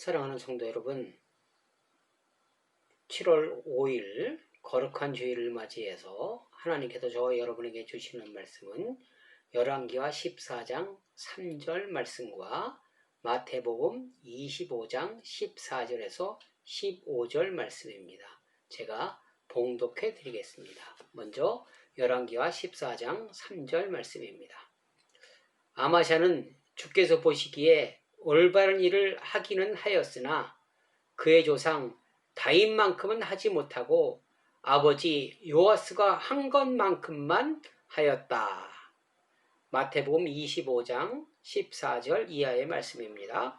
사랑하는 성도 여러분, 7월 5일 거룩한 주일을 맞이해서 하나님께서 저와 여러분에게 주시는 말씀은 열왕기하 14장 3절 말씀과 마태복음 25장 14절에서 15절 말씀입니다. 제가 봉독해 드리겠습니다. 먼저 열왕기하 14장 3절 말씀입니다. 아마샤는 주께서 보시기에 올바른 일을 하기는 하였으나 그의 조상 다윗만큼은 하지 못하고 아버지 요아스가 한 것만큼만 하였다. 마태복음 25장 14절 이하의 말씀입니다.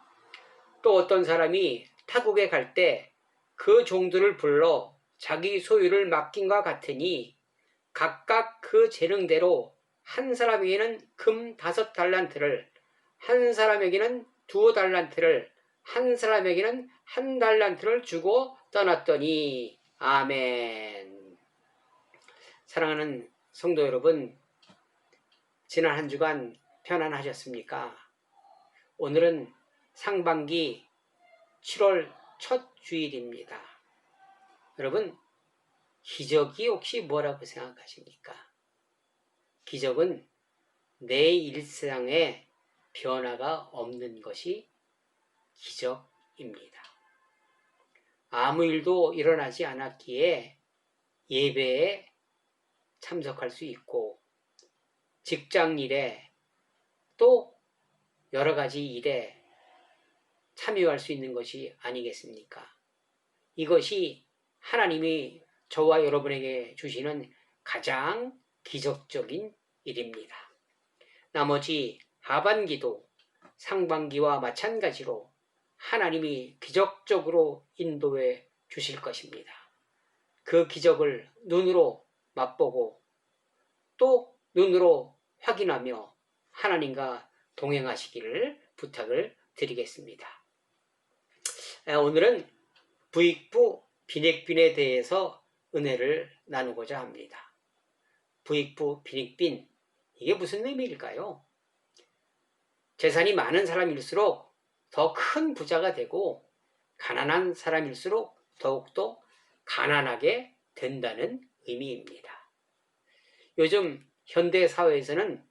또 어떤 사람이 타국에 갈 때 그 종들을 불러 자기 소유를 맡긴과 같으니 각각 그 재능대로 한 사람에게는 금 5달란트를, 한 사람에게는 2달란트를, 한 사람에게는 1달란트를 주고 떠났더니. 아멘. 사랑하는 성도 여러분, 지난 한 주간 편안하셨습니까? 오늘은 상반기 7월 첫 주일입니다. 여러분, 기적이 혹시 뭐라고 생각하십니까? 기적은 내 일상에 변화가 없는 것이 기적입니다. 아무 일도 일어나지 않았기에 예배에 참석할 수 있고 직장 일에 또 여러 가지 일에 참여할 수 있는 것이 아니겠습니까? 이것이 하나님이 저와 여러분에게 주시는 가장 기적적인 일입니다. 나머지 하반기도 상반기와 마찬가지로 하나님이 기적적으로 인도해 주실 것입니다. 그 기적을 눈으로 맛보고 또 눈으로 확인하며 하나님과 동행하시기를 부탁을 드리겠습니다. 오늘은 부익부 빈익빈에 대해서 은혜를 나누고자 합니다. 부익부 빈익빈, 이게 무슨 의미일까요? 재산이 많은 사람일수록 더 큰 부자가 되고 가난한 사람일수록 더욱더 가난하게 된다는 의미입니다. 요즘 현대 사회에서는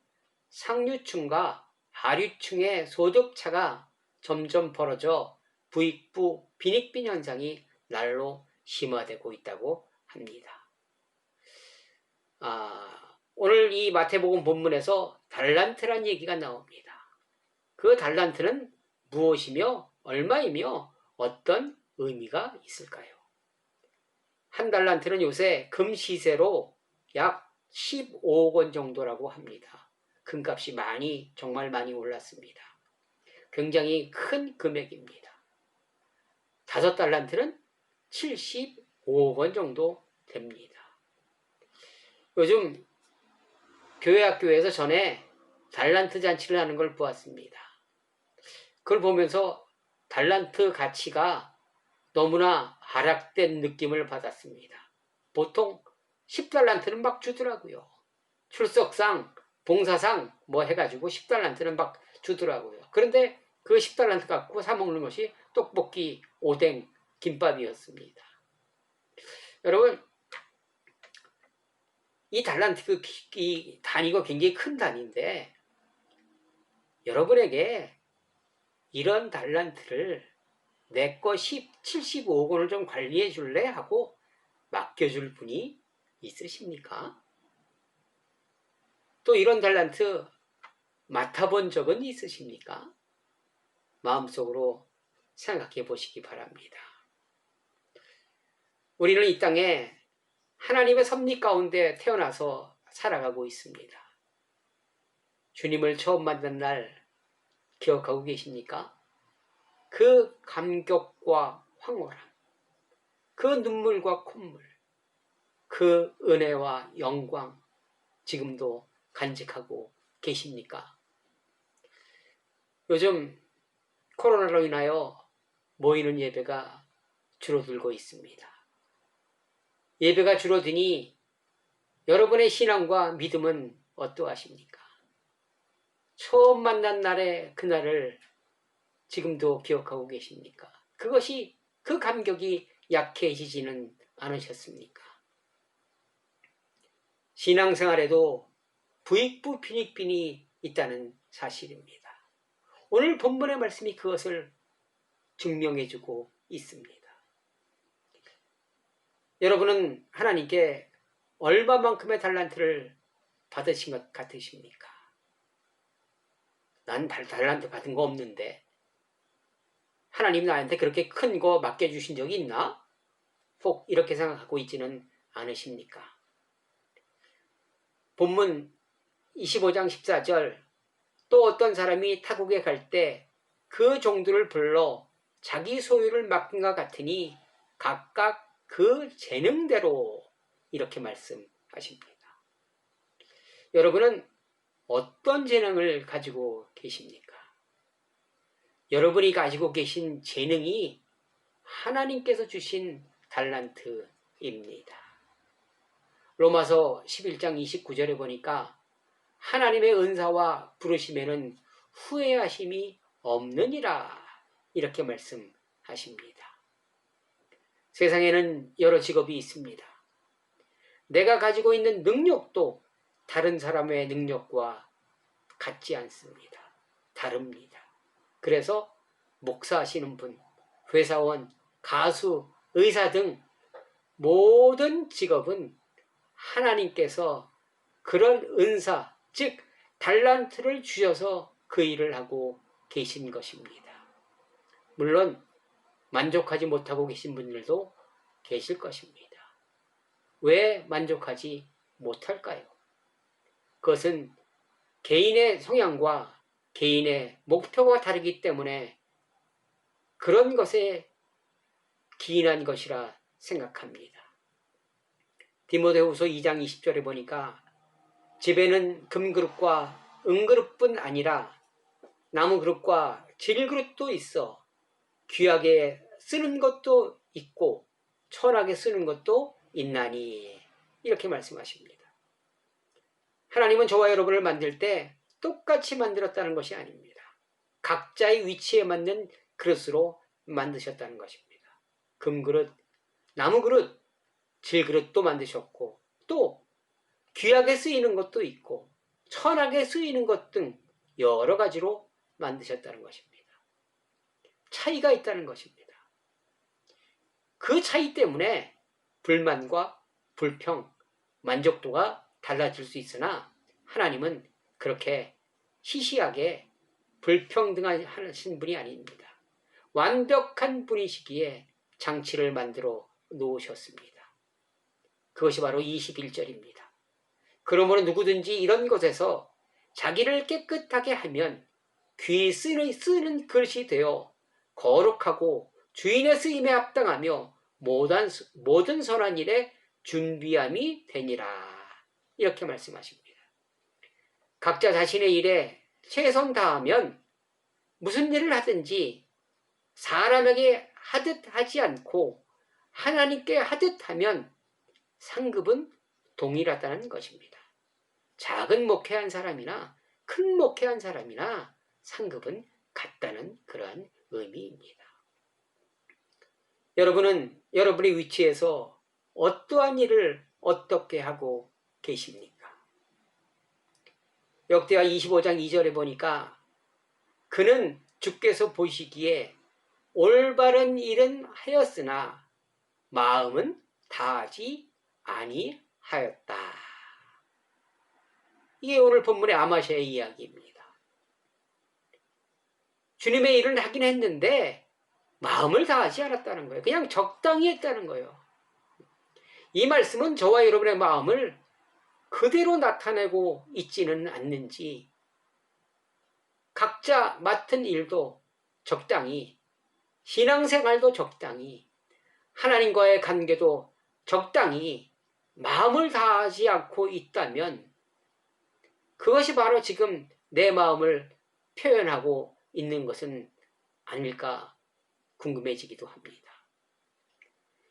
상류층과 하류층의 소득차가 점점 벌어져 부익부 빈익빈 현상이 날로 심화되고 있다고 합니다. 오늘 이 마태복음 본문에서 달란트란 얘기가 나옵니다. 그 달란트는 무엇이며 얼마이며 어떤 의미가 있을까요? 한 달란트는 요새 금 시세로 약 15억 원 정도라고 합니다. 금값이 정말 많이 올랐습니다. 굉장히 큰 금액입니다. 5달란트는 75억 원 정도 됩니다. 요즘 교회 학교에서 전에 달란트 잔치를 하는 걸 보았습니다. 그걸 보면서 달란트 가치가 너무나 하락된 느낌을 받았습니다. 보통 10달란트는 막 주더라고요. 출석상, 봉사상 뭐 해가지고 10달란트는 막 주더라고요. 그런데 그 10달란트 갖고 사먹는 것이 떡볶이, 오뎅, 김밥이었습니다. 여러분, 이 달란트, 이 단위가 굉장히 큰 단위인데 여러분에게 이런 달란트를 내 거 75억 원을 좀 관리해 줄래? 하고 맡겨줄 분이 있으십니까? 또 이런 달란트 맡아본 적은 있으십니까? 마음속으로 생각해 보시기 바랍니다. 우리는 이 땅에 하나님의 섭리 가운데 태어나서 살아가고 있습니다. 주님을 처음 만난 날 기억하고 계십니까? 그 감격과 황홀함, 그 눈물과 콧물, 그 은혜와 영광 지금도 간직하고 계십니까? 요즘 코로나로 인하여 모이는 예배가 줄어들고 있습니다. 예배가 줄어드니 여러분의 신앙과 믿음은 어떠하십니까? 처음 만난 날의 그날을 지금도 기억하고 계십니까? 그것이 그 감격이 약해지지는 않으셨습니까? 신앙생활에도 부익부 빈익빈이 있다는 사실입니다. 오늘 본문의 말씀이 그것을 증명해주고 있습니다. 여러분은 하나님께 얼마만큼의 달란트를 받으신 것 같으십니까? 난 달란트 받은 거 없는데 하나님 나한테 그렇게 큰 거 맡겨주신 적이 있나? 혹 이렇게 생각하고 있지는 않으십니까? 본문 25장 14절 또 어떤 사람이 타국에 갈 때 그 종들을 불러 자기 소유를 맡긴 것 같으니 각각 그 재능대로 이렇게 말씀하십니다. 여러분은 어떤 재능을 가지고 계십니까? 여러분이 가지고 계신 재능이 하나님께서 주신 달란트입니다. 로마서 11장 29절에 보니까 하나님의 은사와 부르심에는 후회하심이 없느니라 이렇게 말씀하십니다. 세상에는 여러 직업이 있습니다. 내가 가지고 있는 능력도 다른 사람의 능력과 같지 않습니다. 다릅니다. 그래서 목사하시는 분, 회사원, 가수, 의사 등 모든 직업은 하나님께서 그런 은사, 즉 달란트를 주셔서 그 일을 하고 계신 것입니다. 물론 만족하지 못하고 계신 분들도 계실 것입니다. 왜 만족하지 못할까요? 그것은 개인의 성향과 개인의 목표가 다르기 때문에 그런 것에 기인한 것이라 생각합니다. 디모데후서 2장 20절에 보니까 집에는 금그릇과 은그릇뿐 아니라 나무그릇과 질그릇도 있어 귀하게 쓰는 것도 있고 천하게 쓰는 것도 있나니 이렇게 말씀하십니다. 하나님은 저와 여러분을 만들 때 똑같이 만들었다는 것이 아닙니다. 각자의 위치에 맞는 그릇으로 만드셨다는 것입니다. 금그릇, 나무그릇, 질그릇도 만드셨고 또 귀하게 쓰이는 것도 있고 천하게 쓰이는 것 등 여러 가지로 만드셨다는 것입니다. 차이가 있다는 것입니다. 그 차이 때문에 불만과 불평, 만족도가 달라질 수 있으나 하나님은 그렇게 시시하게 불평등하신 분이 아닙니다. 완벽한 분이시기에 장치를 만들어 놓으셨습니다. 그것이 바로 21절입니다. 그러므로 누구든지 이런 것에서 자기를 깨끗하게 하면 귀 쓰는 그릇이 되어 거룩하고 주인의 쓰임에 합당하며 모든 선한 일에 준비함이 되니라. 이렇게 말씀하십니다. 각자 자신의 일에 최선 다하면 무슨 일을 하든지 사람에게 하듯 하지 않고 하나님께 하듯 하면 상급은 동일하다는 것입니다. 작은 목회한 사람이나 큰 목회한 사람이나 상급은 같다는 그러한 의미입니다. 여러분은 여러분의 위치에서 어떠한 일을 어떻게 하고 계십니까? 역대하 25장 2절에 보니까 그는 주께서 보시기에 올바른 일은 하였으나 마음은 다하지 아니하였다. 이게 오늘 본문의 아마샤의 이야기입니다. 주님의 일을 하긴 했는데 마음을 다하지 않았다는 거예요. 그냥 적당히 했다는 거예요. 이 말씀은 저와 여러분의 마음을 그대로 나타내고 있지는 않는지 각자 맡은 일도 적당히, 신앙생활도 적당히, 하나님과의 관계도 적당히 마음을 다하지 않고 있다면 그것이 바로 지금 내 마음을 표현하고 있는 것은 아닐까 궁금해지기도 합니다.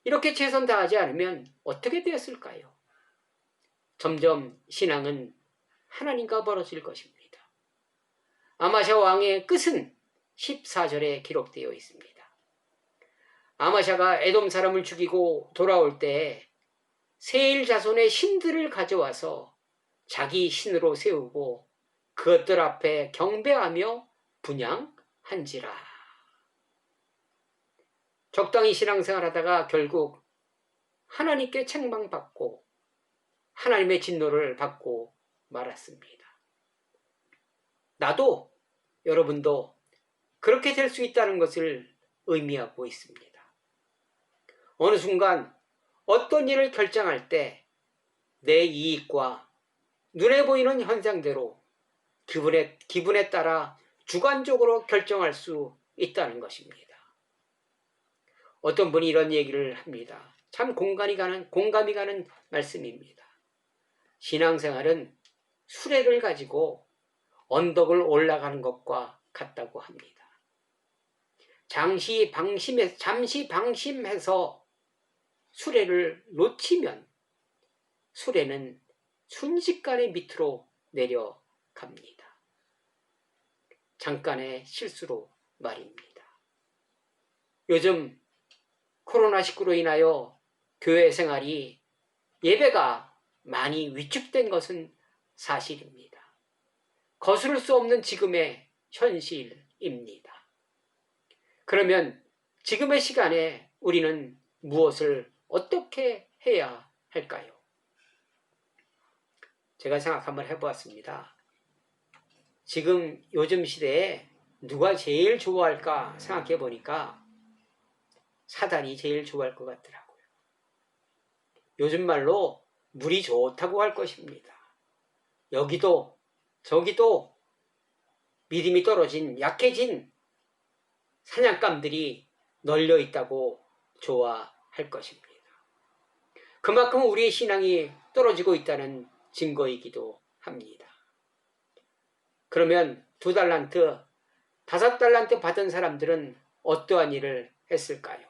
이렇게 최선 다하지 않으면 어떻게 되었을까요? 점점 신앙은 하나님과 멀어질 것입니다. 아마샤 왕의 끝은 14절에 기록되어 있습니다. 아마샤가 에돔 사람을 죽이고 돌아올 때 세일 자손의 신들을 가져와서 자기 신으로 세우고 그것들 앞에 경배하며 분향한지라. 적당히 신앙생활하다가 결국 하나님께 책망받고 하나님의 진노를 받고 말았습니다. 나도 여러분도 그렇게 될 수 있다는 것을 의미하고 있습니다. 어느 순간 어떤 일을 결정할 때 내 이익과 눈에 보이는 현상대로 기분에 따라 주관적으로 결정할 수 있다는 것입니다. 어떤 분이 이런 얘기를 합니다. 참 공감이 가는 말씀입니다. 신앙생활은 수레를 가지고 언덕을 올라가는 것과 같다고 합니다. 잠시 방심해서 수레를 놓치면 수레는 순식간에 밑으로 내려갑니다. 잠깐의 실수로 말입니다. 요즘 코로나19로 인하여 교회 생활이 예배가 많이 위축된 것은 사실입니다. 거스를 수 없는 지금의 현실입니다. 그러면 지금의 시간에 우리는 무엇을 어떻게 해야 할까요? 제가 생각 한번 해보았습니다. 지금 요즘 시대에 누가 제일 좋아할까 생각해 보니까 사단이 제일 좋아할 것 같더라고요. 요즘 말로 물이 좋다고 할 것입니다. 여기도 저기도 믿음이 떨어진 약해진 사냥감들이 널려 있다고 좋아할 것입니다. 그만큼 우리의 신앙이 떨어지고 있다는 증거이기도 합니다. 그러면 2달란트, 5달란트 받은 사람들은 어떠한 일을 했을까요?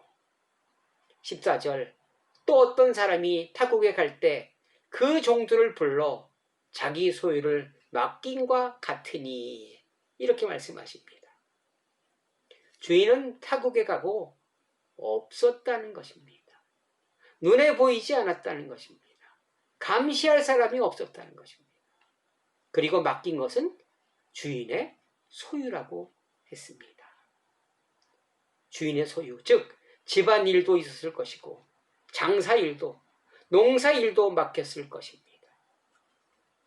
14절, 또 어떤 사람이 타국에 갈 때 그 종들을 불러 자기 소유를 맡김과 같으니, 이렇게 말씀하십니다. 주인은 타국에 가고 없었다는 것입니다. 눈에 보이지 않았다는 것입니다. 감시할 사람이 없었다는 것입니다. 그리고 맡긴 것은 주인의 소유라고 했습니다. 주인의 소유, 즉 집안일도 있었을 것이고 장사일도, 농사일도 맡겼을 것입니다.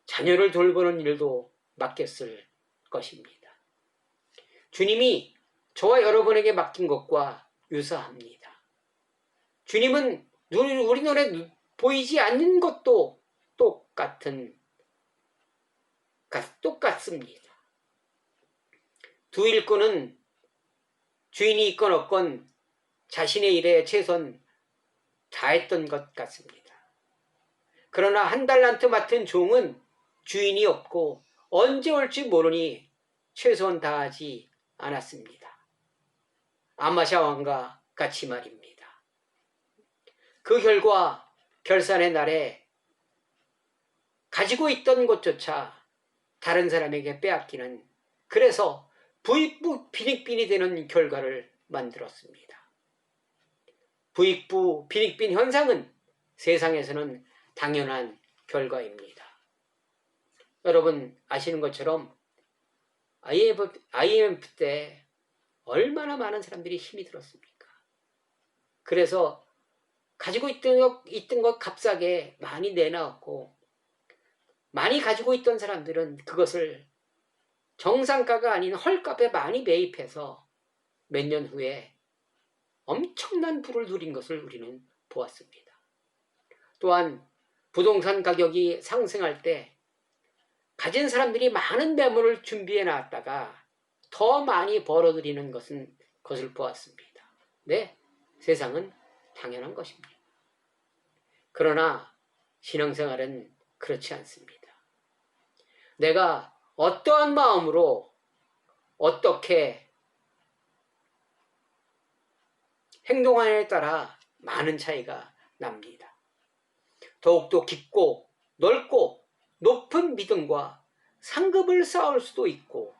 자녀를 돌보는 일도 맡겼을 것입니다. 주님이 저와 여러분에게 맡긴 것과 유사합니다. 주님은 우리 눈에 보이지 않는 것도 똑같습니다. 두 일꾼은 주인이 있건 없건 자신의 일에 최선 다했던 것 같습니다. 그러나 1달란트 맡은 종은 주인이 없고 언제 올지 모르니 최선 다하지 않았습니다. 아마샤 왕과 같이 말입니다. 그 결과 결산의 날에 가지고 있던 것조차 다른 사람에게 빼앗기는, 그래서 부익부 빈익빈이 되는 결과를 만들었습니다. 부익부 빈익빈 현상은 세상에서는 당연한 결과입니다. 여러분 아시는 것처럼 IMF 때 얼마나 많은 사람들이 힘이 들었습니까? 그래서 가지고 있던 것 값싸게 많이 내놨고, 많이 가지고 있던 사람들은 그것을 정상가가 아닌 헐값에 많이 매입해서 몇 년 후에 엄청난 부를 누린 것을 우리는 보았습니다. 또한 부동산 가격이 상승할 때 가진 사람들이 많은 매물을 준비해 놨다가 더 많이 벌어들이는 것을 보았습니다. 네, 세상은 당연한 것입니다. 그러나 신앙생활은 그렇지 않습니다. 내가 어떠한 마음으로 어떻게 행동하느냐에 따라 많은 차이가 납니다. 더욱더 깊고 넓고 높은 믿음과 상급을 쌓을 수도 있고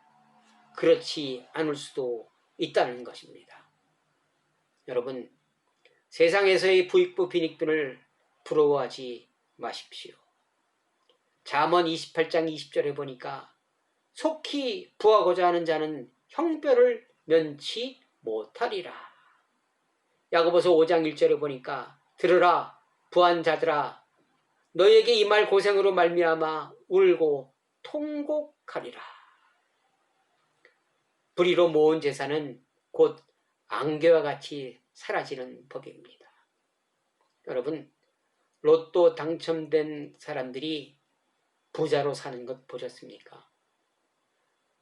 그렇지 않을 수도 있다는 것입니다. 여러분, 세상에서의 부익부 빈익빈을 부러워하지 마십시오. 잠언 28장 20절에 보니까 속히 부하고자 하는 자는 형벌을 면치 못하리라. 야고보서 5장 1절에 보니까 들으라 부한 자들아 너에게 이 말 고생으로 말미암아 울고 통곡하리라. 불의로 모은 재산은 곧 안개와 같이 사라지는 법입니다. 여러분, 로또 당첨된 사람들이 부자로 사는 것 보셨습니까?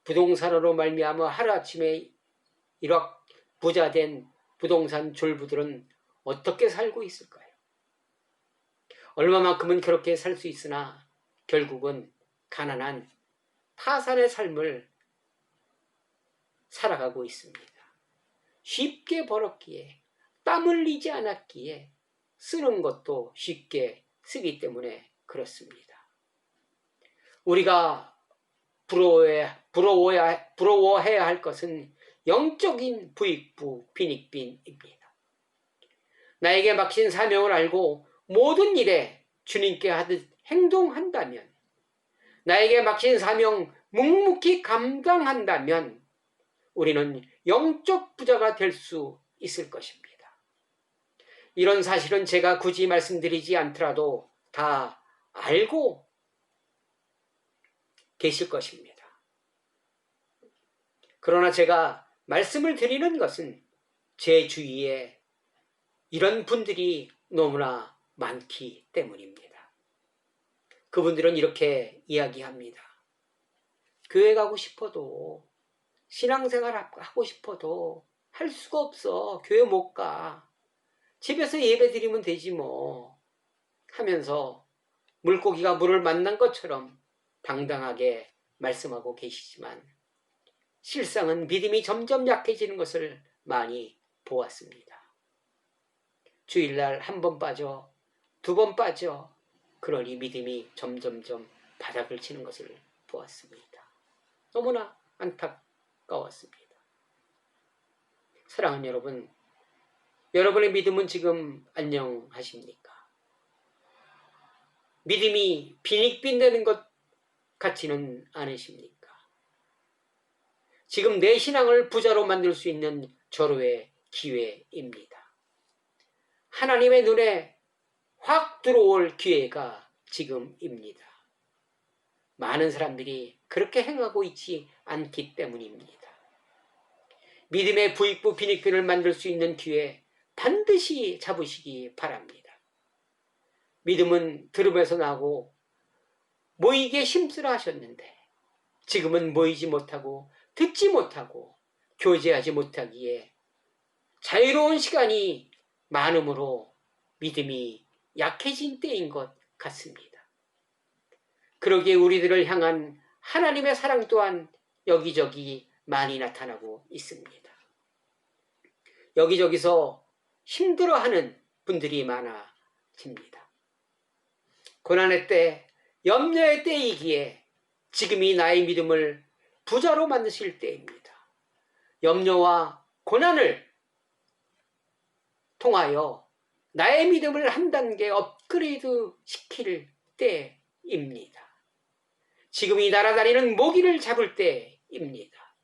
부동산으로 말미암아 하루아침에 일확 부자된 부동산 졸부들은 어떻게 살고 있을까요? 얼마만큼은 그렇게 살 수 있으나 결국은 가난한 파산의 삶을 살아가고 있습니다. 쉽게 벌었기에 땀 흘리지 않았기에 쓰는 것도 쉽게 쓰기 때문에 그렇습니다. 우리가 부러워해야 할 것은 영적인 부익부 빈익빈입니다. 나에게 맡긴 사명을 알고 모든 일에 주님께 하듯 행동한다면, 나에게 맡긴 사명 묵묵히 감당한다면 우리는 영적 부자가 될 수 있을 것입니다. 이런 사실은 제가 굳이 말씀드리지 않더라도 다 알고 계실 것입니다. 그러나 제가 말씀을 드리는 것은 제 주위에 이런 분들이 너무나 많기 때문입니다. 그분들은 이렇게 이야기합니다. 교회 가고 싶어도, 신앙생활 하고 싶어도 할 수가 없어. 교회 못 가. 집에서 예배 드리면 되지 뭐 하면서 물고기가 물을 만난 것처럼 당당하게 말씀하고 계시지만 실상은 믿음이 점점 약해지는 것을 많이 보았습니다. 주일날 한 번 빠져, 두 번 빠져, 그러니 믿음이 점점점 바닥을 치는 것을 보았습니다. 너무나 안타까웠습니다. 사랑하는 여러분, 여러분의 믿음은 지금 안녕하십니까? 믿음이 빈익빈되는 것 같지는 않으십니까? 지금 내 신앙을 부자로 만들 수 있는 절호의 기회입니다. 하나님의 눈에 확 들어올 기회가 지금입니다. 많은 사람들이 그렇게 행하고 있지 않기 때문입니다. 믿음의 부익부 빈익빈을 만들 수 있는 기회 반드시 잡으시기 바랍니다. 믿음은 들음에서 나고 모이기에 힘쓰라 하셨는데 지금은 모이지 못하고 듣지 못하고 교제하지 못하기에 자유로운 시간이 많음으로 믿음이 약해진 때인 것 같습니다. 그러기에 우리들을 향한 하나님의 사랑 또한 여기저기 많이 나타나고 있습니다. 여기저기서 힘들어하는 분들이 많아집니다. 고난의 때, 염려의 때이기에 지금이 나의 믿음을 부자로 만드실 때입니다. 염려와 고난을 통하여 나의 믿음을 한 단계 업그레이드 시킬 때입니다. 지금이 날아다니는 모기를 잡을 때입니다.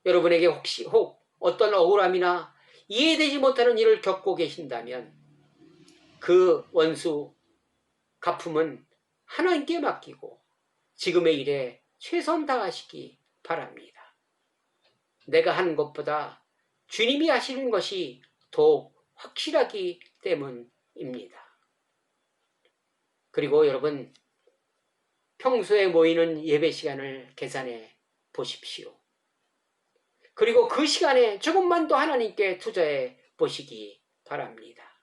여러분에게 혹 어떤 억울함이나 이해되지 못하는 일을 겪고 계신다면 그 원수 갚음은 하나님께 맡기고 지금의 일에 최선 다하시기 바랍니다. 내가 하는 것보다 주님이 하시는 것이 더욱 확실하기 때문입니다. 그리고 여러분, 평소에 모이는 예배 시간을 계산해 보십시오. 그리고 그 시간에 조금만 더 하나님께 투자해 보시기 바랍니다.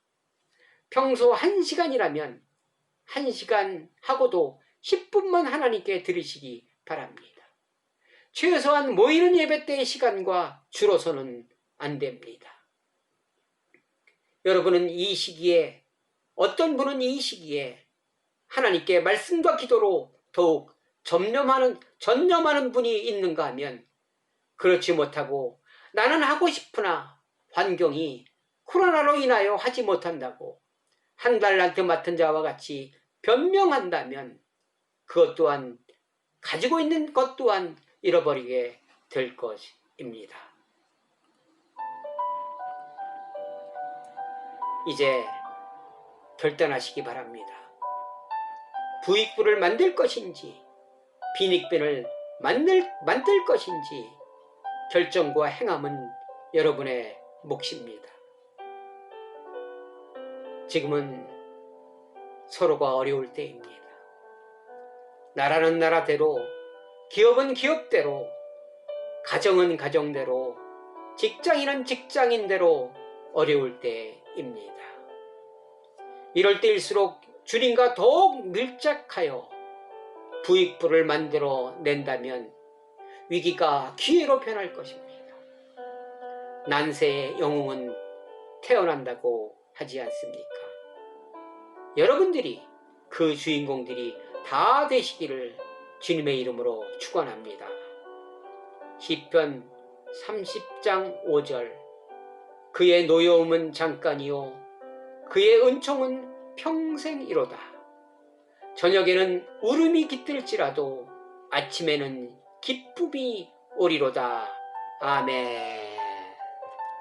평소 1시간이라면 1시간 하고도 10분만 하나님께 드리시기 바랍니다. 최소한 모이는 예배 때의 시간과 줄어서는 안 됩니다. 여러분은 이 시기에, 어떤 분은 이 시기에 하나님께 말씀과 기도로 더욱 전념하는 분이 있는가 하면 그렇지 못하고 나는 하고 싶으나 환경이 코로나로 인하여 하지 못한다고 한 달란트 맡은 자와 같이 변명한다면 그것 또한 가지고 있는 것 또한 잃어버리게 될 것입니다. 이제 결단하시기 바랍니다. 부익부를 만들 것인지 빈익빈을 만들 것인지 결정과 행함은 여러분의 몫입니다. 지금은 서로가 어려울 때입니다. 나라는 나라대로, 기업은 기업대로, 가정은 가정대로, 직장인은 직장인대로 어려울 때입니다. 이럴 때일수록 주님과 더욱 밀착하여 부익부를 만들어 낸다면 위기가 기회로 변할 것입니다. 난세의 영웅은 태어난다고 하지 않습니까? 여러분들이 그 주인공들이 다 되시기를 주님의 이름으로 축원합니다. 시편 30장 5절 그의 노여움은 잠깐이요 그의 은총은 평생이로다. 저녁에는 울음이 깃들지라도 아침에는 기쁨이 오리로다. 아멘.